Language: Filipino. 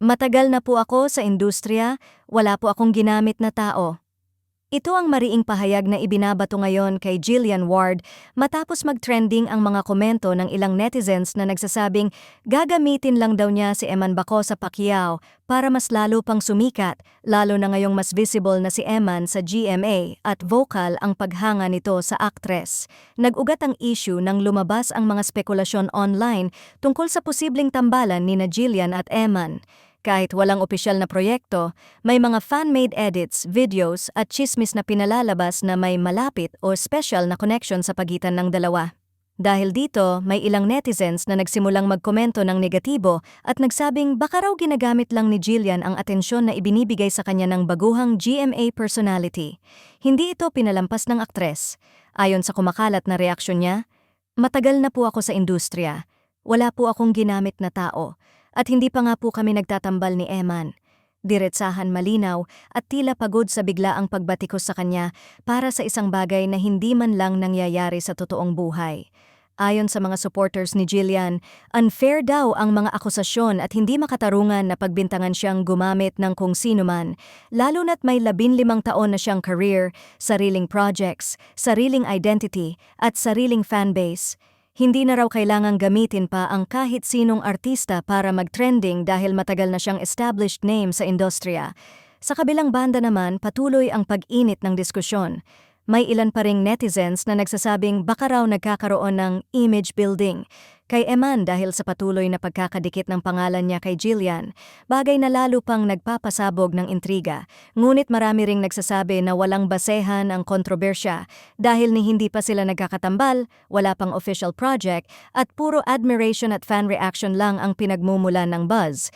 Matagal na po ako sa industriya, wala po akong ginamit na tao. Ito ang mariing pahayag na ibinabato ngayon kay Jillian Ward matapos mag-trending ang mga komento ng ilang netizens na nagsasabing gagamitin lang daw niya si Eman Baco sa Pacquiao para mas lalo pang sumikat, lalo na ngayong mas visible na si Eman sa GMA at vocal ang paghanga nito sa aktres. Nag-ugat ang issue nang lumabas ang mga spekulasyon online tungkol sa posibleng tambalan ni Jillian at Eman. Kahit walang opisyal na proyekto, may mga fan-made edits, videos at chismis na pinalalabas na may malapit o special na connection sa pagitan ng dalawa. Dahil dito, may ilang netizens na nagsimulang magkomento ng negatibo at nagsabing baka raw ginagamit lang ni Jillian ang atensyon na ibinibigay sa kanya ng baguhang GMA personality. Hindi ito pinalampas ng aktres. Ayon sa kumakalat na reaksyon niya, "Matagal na po ako sa industriya. Wala po akong ginamit na tao. At hindi pa nga po kami nagtatambal ni Eman." Diretsahan malinaw at tila pagod sa biglaang pagbatikos sa kanya para sa isang bagay na hindi man lang nangyayari sa totoong buhay. Ayon sa mga supporters ni Jillian, unfair daw ang mga akusasyon at hindi makatarungan na pagbintangan siyang gumamit ng kung sino man, lalo na't may 15 taon na siyang career, sariling projects, sariling identity at sariling fanbase. Hindi na raw kailangang gamitin pa ang kahit sinong artista para mag-trending dahil matagal na siyang established name sa industriya. Sa kabilang banda naman, patuloy ang pag-init ng diskusyon. May ilan pa ring netizens na nagsasabing baka raw nagkakaroon ng image building kay Eman dahil sa patuloy na pagkakadikit ng pangalan niya kay Jillian, bagay na lalo pang nagpapasabog ng intriga. Ngunit marami ring nagsasabi na walang basehan ang kontrobersya dahil ni hindi pa sila nagkakatambal, wala pang official project at puro admiration at fan reaction lang ang pinagmumulan ng buzz.